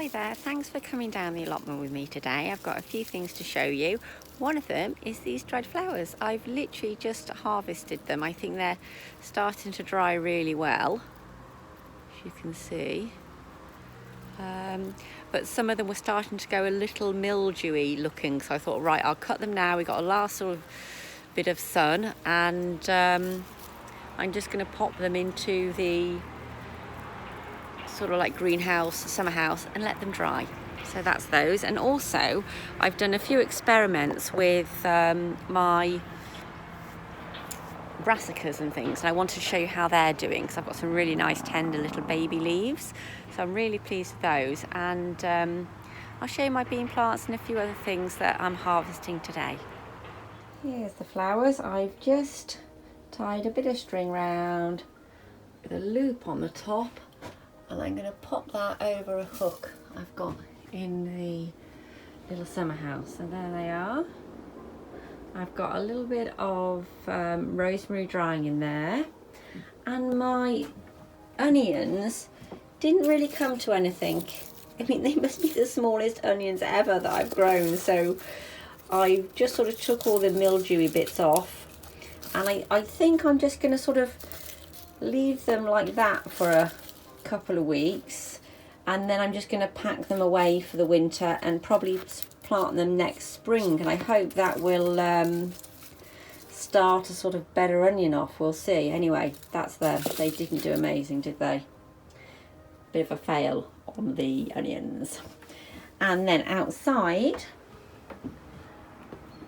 Hi there, thanks for coming down the allotment with me today. I've got a few things to show you. One of them is these dried flowers. I've literally just harvested them. I think they're starting to dry really well, as you can see. But some of them were starting to go a little mildewy looking, so I thought, right, I'll cut them now. We got a last sort of bit of sun, and I'm just going to pop them into the sort of like greenhouse, summer house, and let them dry. So that's those. And also I've done a few experiments with my brassicas and things, and I wanted to show you how they're doing because I've got some really nice tender little baby leaves, so I'm really pleased with those. And I'll show you my bean plants and a few other things that I'm harvesting today. Here's the flowers. I've just tied a bit of string round with a loop on the top, and I'm going to pop that over a hook I've got in the little summer house. And there they are. I've got a little bit of rosemary drying in there, and my onions didn't really come to anything. I mean, they must be the smallest onions ever that I've grown, so I just sort of took all the mildewy bits off, and I think I'm just going to sort of leave them like that for a couple of weeks, and then I'm just going to pack them away for the winter and probably plant them next spring, and I hope that will start a sort of better onion off. We'll see. Anyway, that's them. They didn't do amazing, did they? Bit of a fail on the onions. And then outside,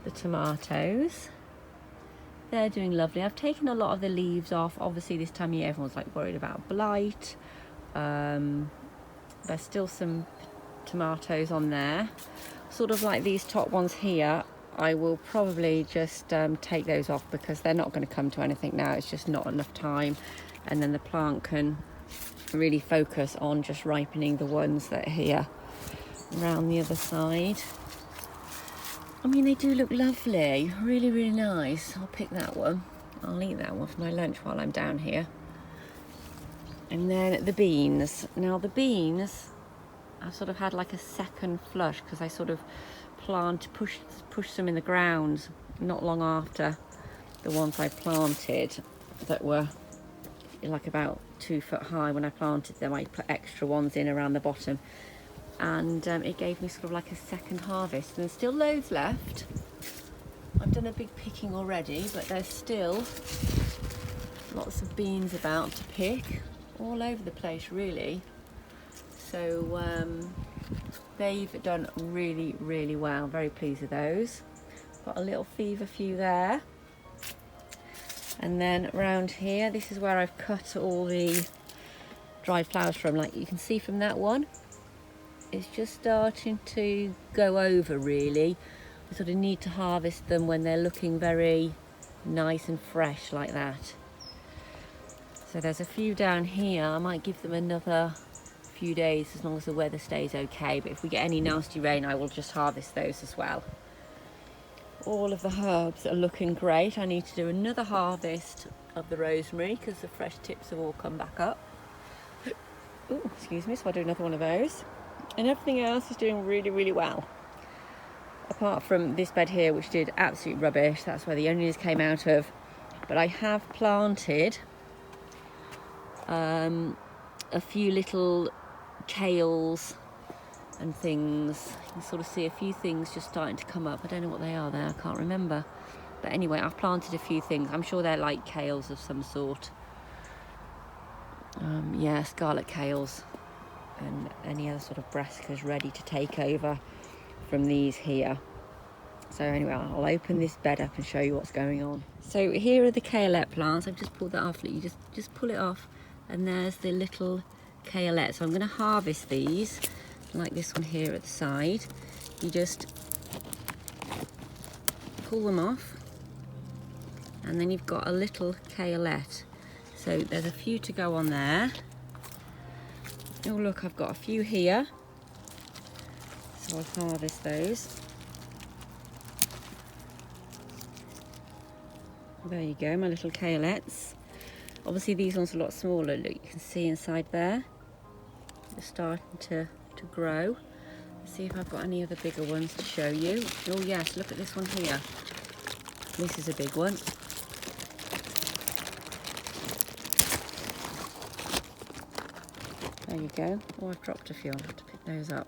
the tomatoes, they're doing lovely. I've taken a lot of the leaves off. Obviously this time of year everyone's like worried about blight. There's still some tomatoes on there, sort of like these top ones here. I will probably just take those off because they're not going to come to anything now. It's just not enough time, and then the plant can really focus on just ripening the ones that are here. Around the other side, I mean, they do look lovely, really nice. I'll pick that one. I'll eat that one for my lunch while I'm down here. And then the beans. Now the beans, I've sort of had like a second flush because I sort of pushed them in the ground not long after the ones I planted that were like about 2 foot high. When I planted them, I put extra ones in around the bottom, and it gave me sort of like a second harvest. And there's still loads left. I've done a big picking already, but there's still lots of beans about to pick, all over the place really. So they've done really well. I'm very pleased with those. Got a little fever few there. And then around here, this is where I've cut all the dried flowers from. Like you can see from that one, it's just starting to go over really. We sort of need to harvest them when they're looking very nice and fresh like that. So there's a few down here. I might give them another few days as long as the weather stays okay, but if we get any nasty rain I will just harvest those as well. All of the herbs are looking great. I need to do another harvest of the rosemary because the fresh tips have all come back up. Ooh, excuse me, so I'll do another one of those. And everything else is doing really well, apart from this bed here which did absolute rubbish. That's where the onions came out of. But I have planted a few little kales and things. You can sort of see a few things just starting to come up. I don't know what they are there, I can't remember. But anyway, I've planted a few things. I'm sure they're like kales of some sort. Yeah, scarlet kales and any other sort of brassicas ready to take over from these here. So anyway, I'll open this bed up and show you what's going on. So here are the kale plants. I've just pulled that off. You just pull it off, and there's the little kale. So I'm going to harvest these, like this one here at the side. You just pull them off, and then you've got a little kale. So there's a few to go on there. Oh look, I've got a few here. So I'll harvest those. There you go, my little kalettes. Obviously these ones are a lot smaller. Look, you can see inside there. They're starting to to grow. Let's see if I've got any other bigger ones to show you. Oh yes, look at this one here. This is a big one. There you go. Oh, I've dropped a few. I'll have to pick those up.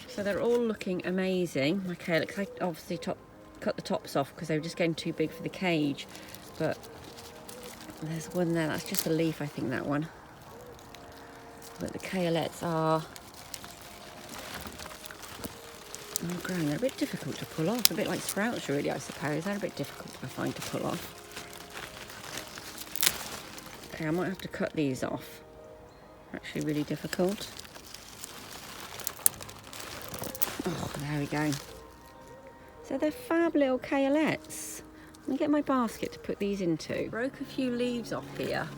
So they're all looking amazing. My kale, I obviously cut the tops off because they were just getting too big for the cage. But there's one there, that's just a leaf, I think, that one. But the kaleettes are growing. They're a bit difficult to pull off, a bit like sprouts really, I suppose. They're a bit difficult, I find, to pull off. Okay, I might have to cut these off. They're actually really difficult. Oh, there we go. So they're fab little kaleettes. Let me get my basket to put these into. Broke a few leaves off here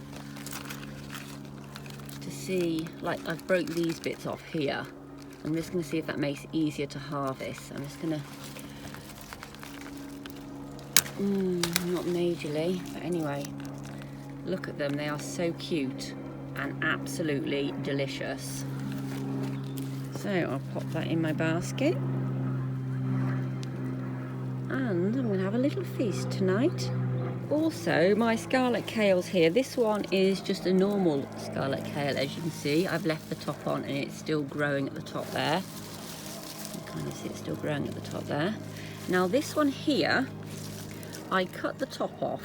to see, like I've broke these bits off here. I'm just going to see if that makes it easier to harvest. I'm just going to, not majorly, but anyway, look at them. They are so cute and absolutely delicious. So I'll pop that in my basket. And I'm going to have a little feast tonight. Also, my scarlet kales here. This one is just a normal scarlet kale, as you can see. I've left the top on and it's still growing at the top there. You can kind of see it's still growing at the top there. Now this one here, I cut the top off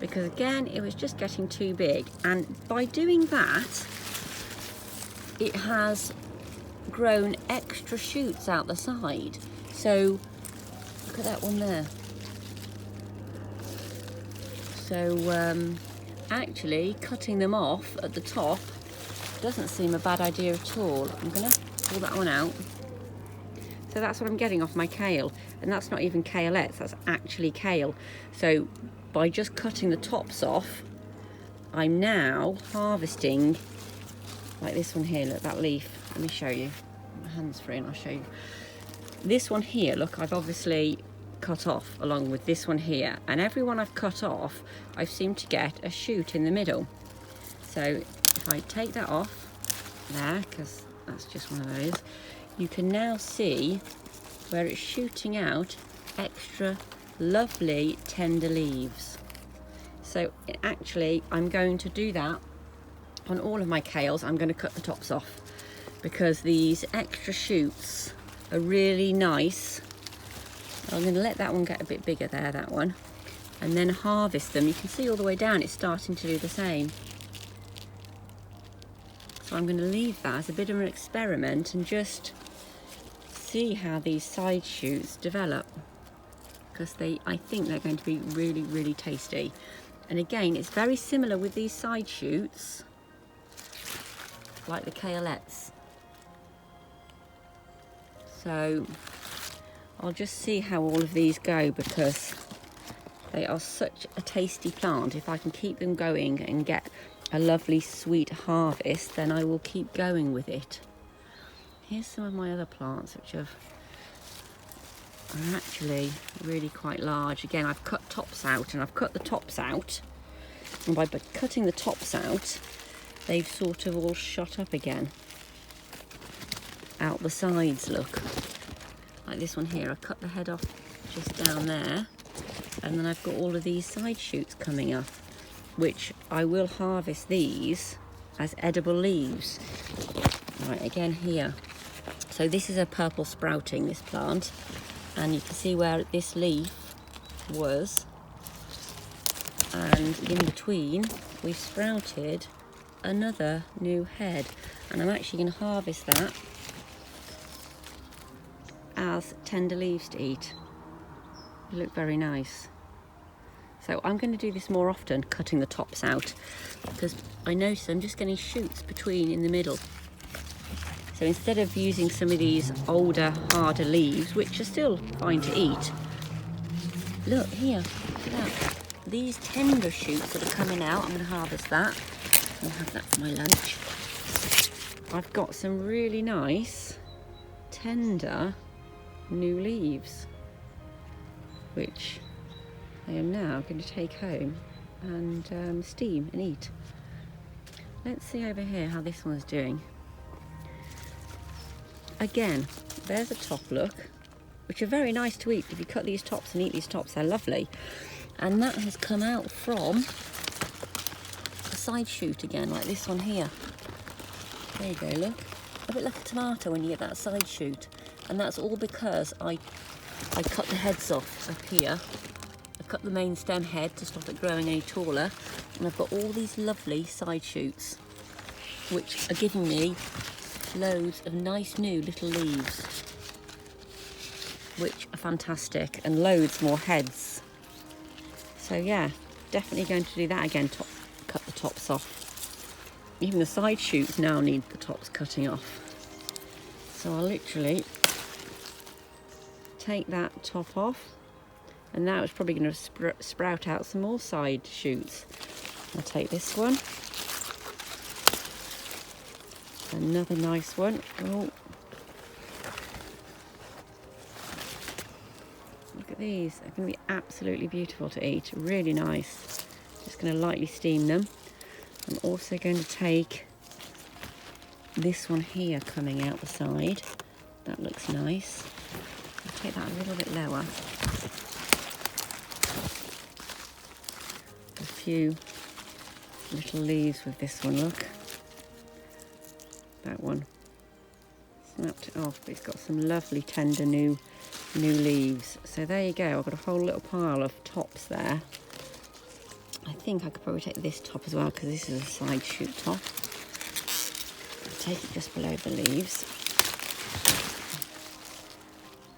because again, it was just getting too big. And by doing that, it has grown extra shoots out the side. So look at that one there. So actually cutting them off at the top doesn't seem a bad idea at all. I'm gonna pull that one out. So that's what I'm getting off my kale, and that's not even kaleettes, that's actually kale. So by just cutting the tops off, I'm now harvesting, like this one here, look, that leaf. Let me show you. My hand's free and I'll show you. This one here, look, I've obviously cut off along with this one here, and every one I've cut off, I've seemed to get a shoot in the middle. So if I take that off there, because that's just one of those, you can now see where it's shooting out extra lovely tender leaves. So actually I'm going to do that on all of my kales. I'm going to cut the tops off because these extra shoots are really nice. I'm going to let that one get a bit bigger there, that one, and then harvest them. You can see all the way down it's starting to do the same. So I'm going to leave that as a bit of an experiment and just see how these side shoots develop, because I think they're going to be really, really tasty. And again, it's very similar with these side shoots, like the kaleettes. So I'll just see how all of these go, because they are such a tasty plant. If I can keep them going and get a lovely sweet harvest, then I will keep going with it. Here's some of my other plants which are actually really quite large. Again, I've cut tops out, and I've cut the tops out, and by cutting the tops out, they've sort of all shot up again out the sides, look. Like this one here, I've cut the head off just down there, and then I've got all of these side shoots coming up, which I will harvest these as edible leaves. Right, again here. So this is a purple sprouting, this plant, and you can see where this leaf was, and in between we've sprouted another new head, and I'm actually going to harvest that as tender leaves to eat. They look very nice. So I'm going to do this more often, cutting the tops out, because I notice I'm just getting shoots between in the middle. So instead of using some of these older, harder leaves, which are still fine to eat, look here, look at that. These tender shoots that are coming out, I'm going to harvest that. I'll have that for my lunch. I've got some really nice, tender new leaves, which I am now going to take home and steam and eat. Let's see over here how this one's doing. again, there's a top look, which are very nice to eat. If you cut these tops and eat these tops, they're lovely. And that has come out from a side shoot again, like this one here. There you go, look. A bit like a tomato when you get that side shoot. And that's all because I cut the heads off up here. I cut the main stem head to stop it growing any taller. And I've got all these lovely side shoots, which are giving me loads of nice new little leaves, which are fantastic, and loads more heads. So yeah, definitely going to do that again, cut the tops off. Even the side shoots now need the tops cutting off. So I'll literally take that top off, and now it's probably going to sprout out some more side shoots. I'll take this one. Another nice one. Oh, look at these. They're going to be absolutely beautiful to eat. Really nice. Just going to lightly steam them. I'm also going to take this one here coming out the side. That looks nice. I'll take that a little bit lower. A few little leaves with this one, look. That one. Snapped it off, but it's got some lovely tender new leaves. So there you go, I've got a whole little pile of tops there. I think I could probably take this top as well, because this is a side shoot top. I'll take it just below the leaves.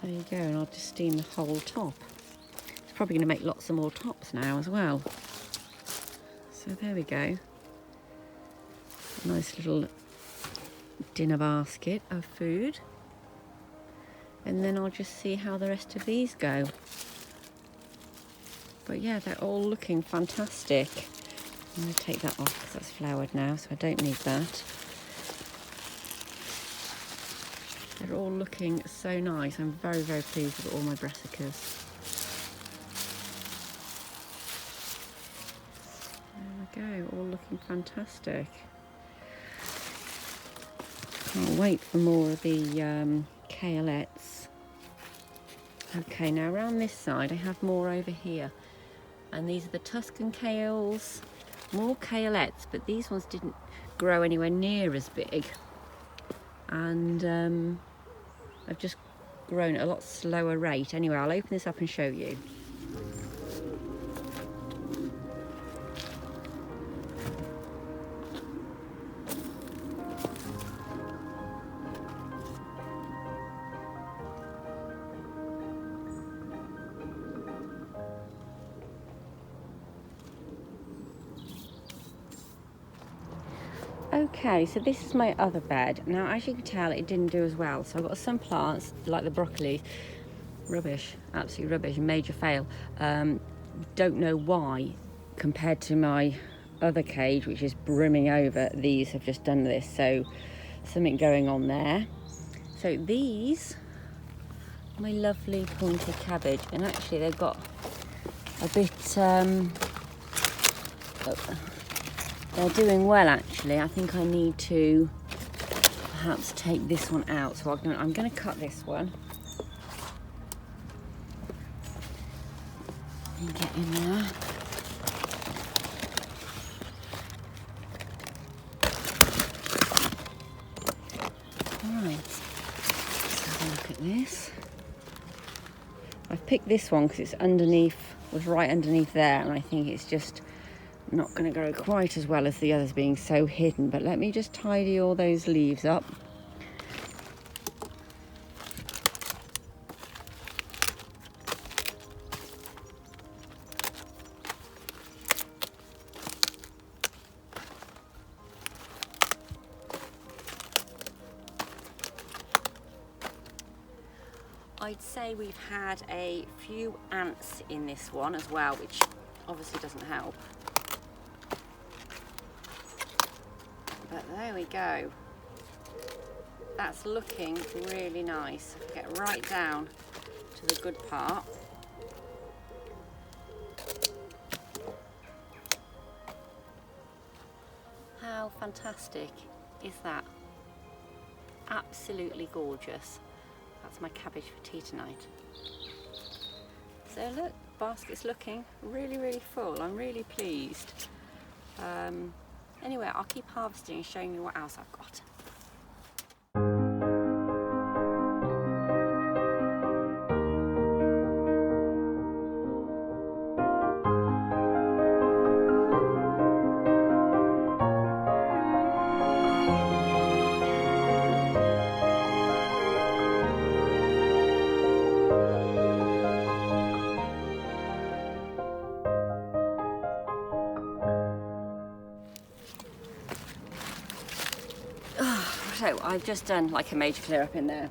There you go, and I'll just steam the whole top. It's probably going to make lots of more tops now as well. So there we go. Nice little dinner basket of food, and then I'll just see how the rest of these go. But yeah, they're all looking fantastic. I'm going to take that off because that's flowered now, so I don't need that. They're all looking so nice. I'm very, very pleased with all my brassicas. There we go, all looking fantastic. Can't wait for more of the kaleettes. Okay, now around this side I have more over here, and these are the Tuscan kales, more kaleettes, but these ones didn't grow anywhere near as big, and I've just grown at a lot slower rate. Anyway, I'll open this up and show you. Okay, so this is my other bed. Now, as you can tell, it didn't do as well. So I've got some plants, like the broccoli, rubbish, absolutely rubbish, major fail. Don't know why, compared to my other cage, which is brimming over, these have just done this. So something going on there. So these, my lovely pointed cabbage, and actually they've got a bit, they're doing well actually. I think I need to perhaps take this one out. So I'm going to cut this one and get in there. Right, let's have a look at this. I've picked this one because it's underneath, was right underneath there, and I think it's just not going to grow quite as well as the others being so hidden. But let me just tidy all those leaves up. I'd say we've had a few ants in this one as well, which obviously doesn't help. But there we go. That's looking really nice. Get right down to the good part. How fantastic is that? absolutely gorgeous. That's my cabbage for tea tonight. So look, basket's looking really, really full. I'm really pleased. Anyway, I'll keep harvesting and showing you what else I've got. So I've just done like a major clear up in there,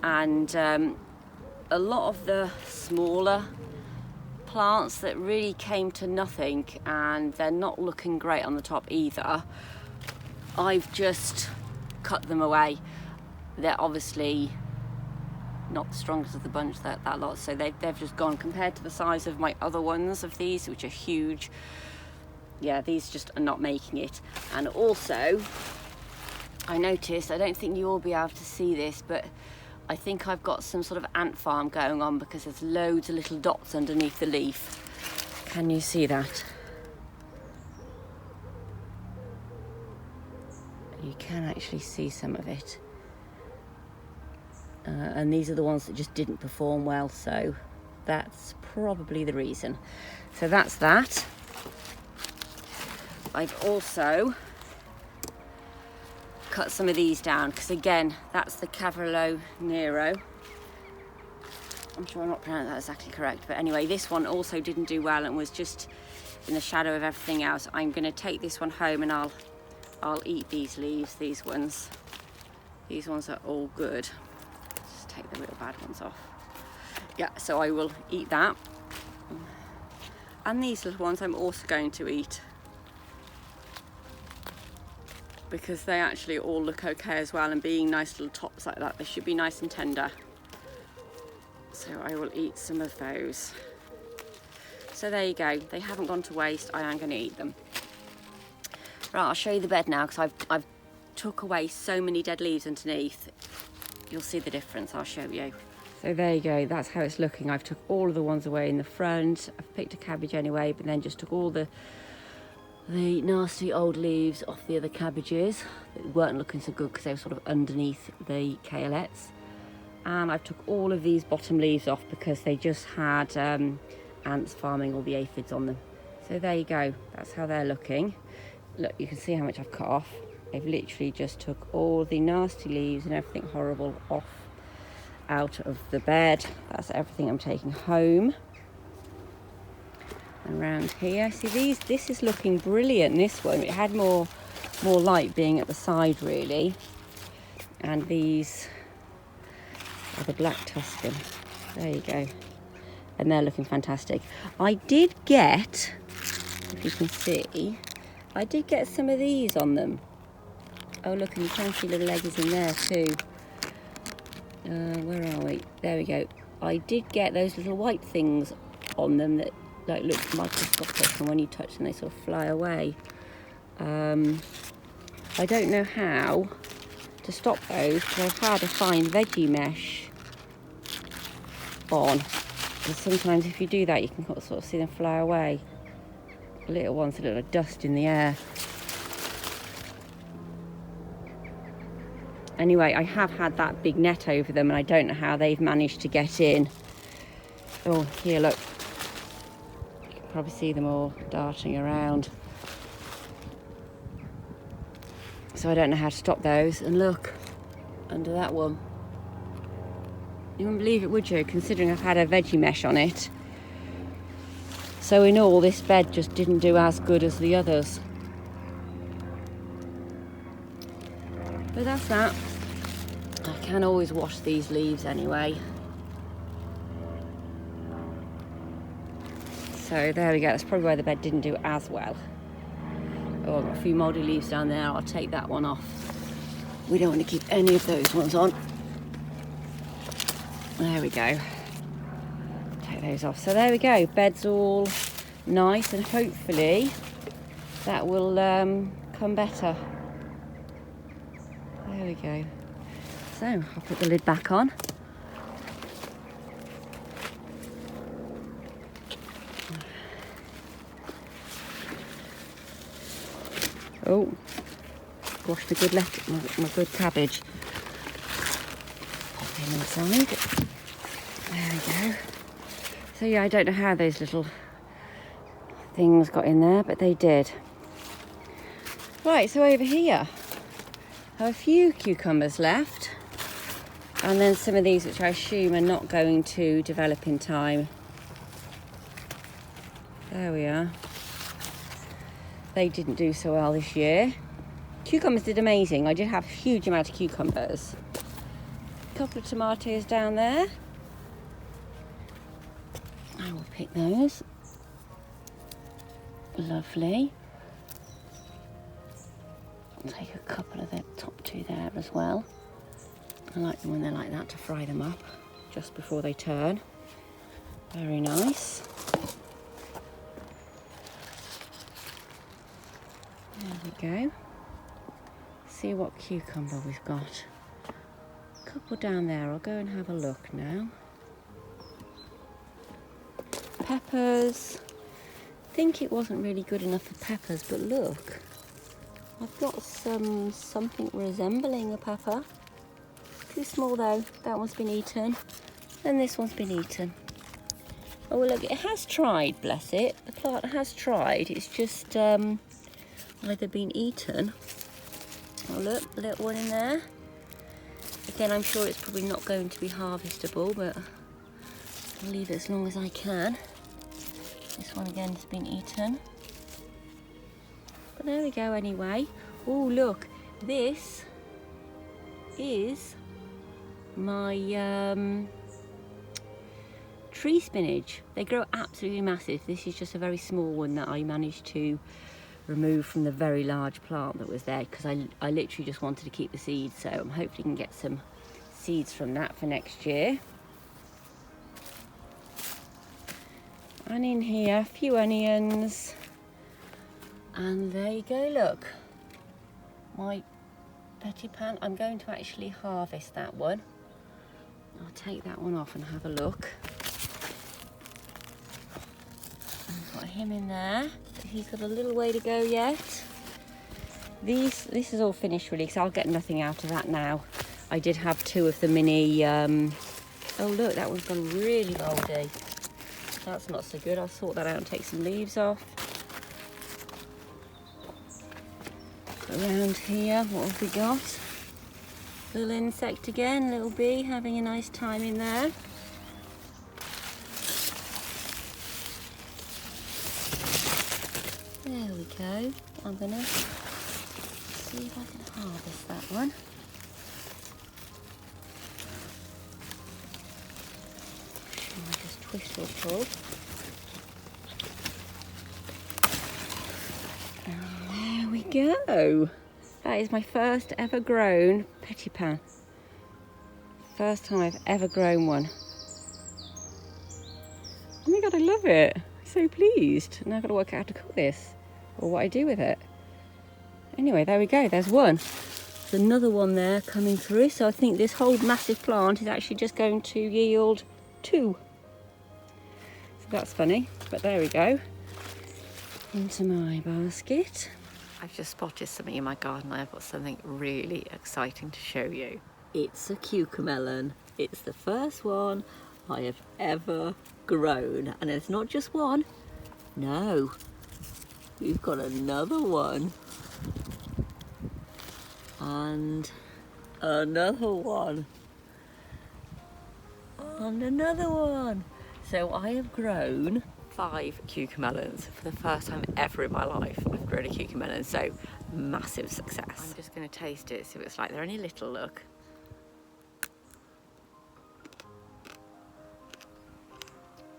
and a lot of the smaller plants that really came to nothing, and they're not looking great on the top either, I've just cut them away. They're obviously not the strongest of the bunch, that lot, so they've just gone. Compared to the size of my other ones of these, which are huge, yeah, these just are not making it. And also I noticed, I don't think you'll be able to see this, but I think I've got some sort of ant farm going on, because there's loads of little dots underneath the leaf. Can you see that? You can actually see some of it. And these are the ones that just didn't perform well, so that's probably the reason. So that's that. I've also cut some of these down, because again, that's the Cavallo Nero. I'm sure I'm not pronouncing that exactly correct, but anyway, this one also didn't do well and was just in the shadow of everything else. I'm going to take this one home and I'll eat these leaves, these ones. These ones are all good. Just take the real bad ones off. Yeah, so I will eat that. And these little ones I'm also going to eat, because they actually all look okay as well, and being nice little tops like that, they should be nice and tender. So I will eat some of those. So there you go, they haven't gone to waste, I am going to eat them. Right, I'll show you the bed now, because I've took away so many dead leaves underneath. You'll see the difference, I'll show you. So there you go, that's how it's looking. I've took all of the ones away in the front. I've picked a cabbage anyway, but then just took all the nasty old leaves off the other cabbages that weren't looking so good because they were sort of underneath the kalettes. And I've took all of these bottom leaves off because they just had ants farming all the aphids on them. So there you go, that's how they're looking. Look, you can see how much I've cut off. I've literally just took all the nasty leaves and everything horrible off out of the bed. That's everything I'm taking home. Around here, see this is looking brilliant, this one. It had more light being at the side really. And these are the black Tuscan. There you go. And they're looking fantastic. I did get, if you can see, I did get some of these on them. Oh look, and you can see little eggs in there too. Where are we? There we go. I did get those little white things on them that like look microscopic, and when you touch them they sort of fly away. I don't know how to stop those, because I've had a fine veggie mesh on, and sometimes if you do that you can sort of see them fly away. Little ones, a little dust in the air. Anyway, I have had that big net over them and I don't know how they've managed to get in. Oh, here look. You can probably see them all darting around. So I don't know how to stop those. And look, under that one. You wouldn't believe it, would you? Considering I've had a veggie mesh on it. So in all, this bed just didn't do as good as the others. But that's that. I can always wash these leaves anyway. So there we go, that's probably why the bed didn't do as well. Oh, I've got a few mouldy leaves down there, I'll take that one off. We don't want to keep any of those ones on. There we go. Take those off. So there we go, bed's all nice, and hopefully that will come better. There we go. So I'll put the lid back on. Oh, squashed the good my good cabbage. Pop him inside. There we go. So yeah, I don't know how those little things got in there, but they did. Right, so over here, I have a few cucumbers left, and then some of these which I assume are not going to develop in time. There we are. They didn't do so well this year. Cucumbers did amazing. I did have a huge amount of cucumbers. A couple of tomatoes down there. I will pick those. Lovely. I'll take a couple of the top two there as well. I like them when they're like that, to fry them up just before they turn. Very nice. There we go. See what cucumber we've got. A couple down there. I'll go and have a look now. Peppers. I think it wasn't really good enough for peppers, but look. I've got something resembling a pepper. Too small though. That one's been eaten. And this one's been eaten. Oh well, look, it has tried, bless it. The plant has tried. It's just either been eaten. Oh look, a little one in there. Again, I'm sure it's probably not going to be harvestable, but I'll leave it as long as I can. This one again has been eaten. But there we go anyway. Oh look, this is my tree spinach. They grow absolutely massive. This is just a very small one that I managed to remove from the very large plant that was there, because I literally just wanted to keep the seeds, so I'm hoping you can get some seeds from that for next year. And in here, a few onions, and there you go, look, my Pattypan. I'm going to actually harvest that one. I'll take that one off and have a look. I've got him in there. He's got a little way to go yet. This is all finished really, so I'll get nothing out of that now. I did have two of the mini, oh look, that one's gone really mouldy. That's not so good. I'll sort that out and take some leaves off. Around here, what have we got? Little insect again, little bee having a nice time in there. There we go. I'm gonna see if I can harvest that one. I just twist or pull. And there we go. That is my first ever grown Pattypan. First time I've ever grown one. Oh my god, I love it. I'm so pleased. Now I've got to work out how to cook this, or what I do with it. Anyway, there we go, there's one. There's another one there coming through, so I think this whole massive plant is actually just going to yield two. So that's funny, but there we go. Into my basket. I've just spotted something in my garden. I've got something really exciting to show you. It's a cucamelon. It's the first one I have ever grown. And it's not just one. No. We've got another one. And another one. And another one. So I have grown 5 cucamelons for the first time ever in my life. I've grown a cucamelon, so massive success. I'm just going to taste it, see what it's like. They're only little, look.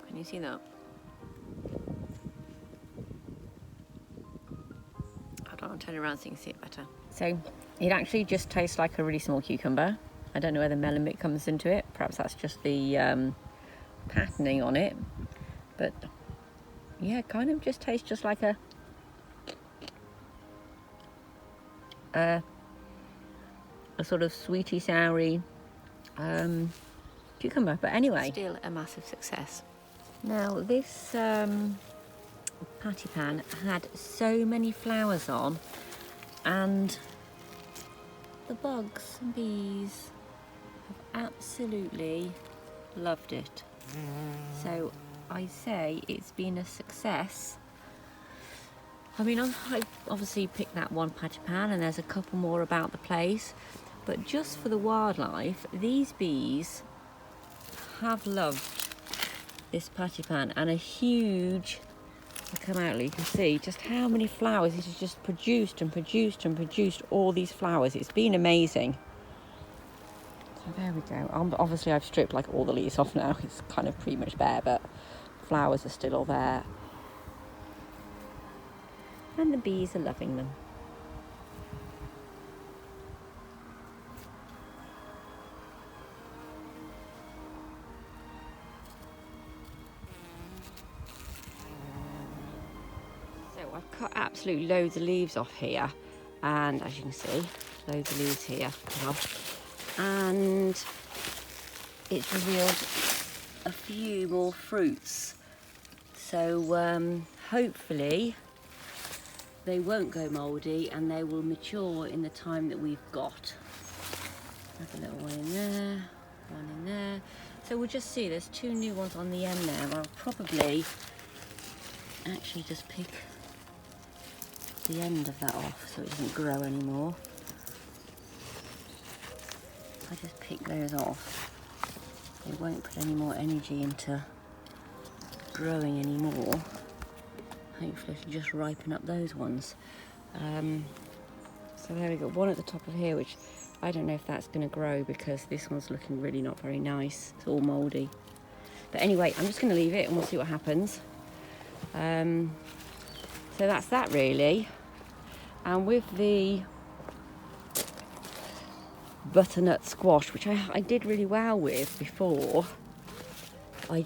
Can you see that? Hold on, I'll turn around so you can see it better. So it actually just tastes like a really small cucumber. I don't know where the melon bit comes into it. Perhaps that's just the patterning on it. But yeah, kind of just tastes just like a sort of sweety soury cucumber, but anyway, still a massive success. Now this Pattypan had so many flowers on, and the bugs and bees have absolutely loved it. So I say it's been a success. I mean, I obviously picked that one Pattypan, and there's a couple more about the place, but just for the wildlife, these bees have loved this Pattypan, and a huge, I'll come out, you can see just how many flowers it has just produced and produced and produced all these flowers. It's been amazing. So there we go. Obviously I've stripped like all the leaves off now. It's kind of pretty much bare, but flowers are still all there. And the bees are loving them. So I've cut absolutely loads of leaves off here, and as you can see, loads of leaves here as well. And it's revealed a few more fruits, so hopefully they won't go mouldy and they will mature in the time that we've got. There's a little one in there, one in there. So we'll just see, there's two new ones on the end there. I'll probably actually just pick the end of that off so it doesn't grow anymore. I just pick those off. They won't put any more energy into growing anymore. Hopefully I should just ripen up those ones. So there we go, one at the top of here, which I don't know if that's going to grow because this one's looking really not very nice. It's all mouldy. But anyway, I'm just going to leave it and we'll see what happens. So that's that really. And with the butternut squash, which I did really well with before, I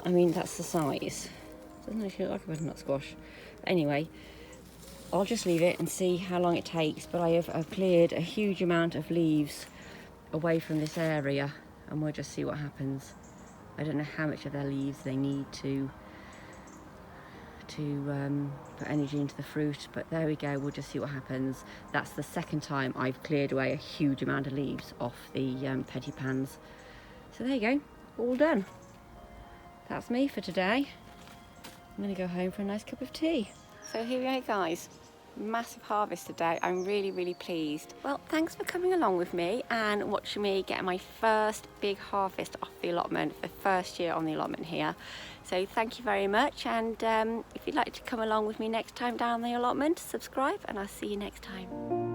mean, that's the size. Doesn't actually look like a butternut squash. But anyway, I'll just leave it and see how long it takes. But I've cleared a huge amount of leaves away from this area, and we'll just see what happens. I don't know how much of their leaves they need to put energy into the fruit, but there we go, we'll just see what happens. That's the second time I've cleared away a huge amount of leaves off the Pattypans. So there you go, all done. That's me for today. I'm going to go home for a nice cup of tea. So here we go guys, massive harvest today. I'm really pleased. Well, thanks for coming along with me and watching me get my first big harvest off the allotment, the first year on the allotment here. So thank you very much, and if you'd like to come along with me next time down the allotment, subscribe and I'll see you next time.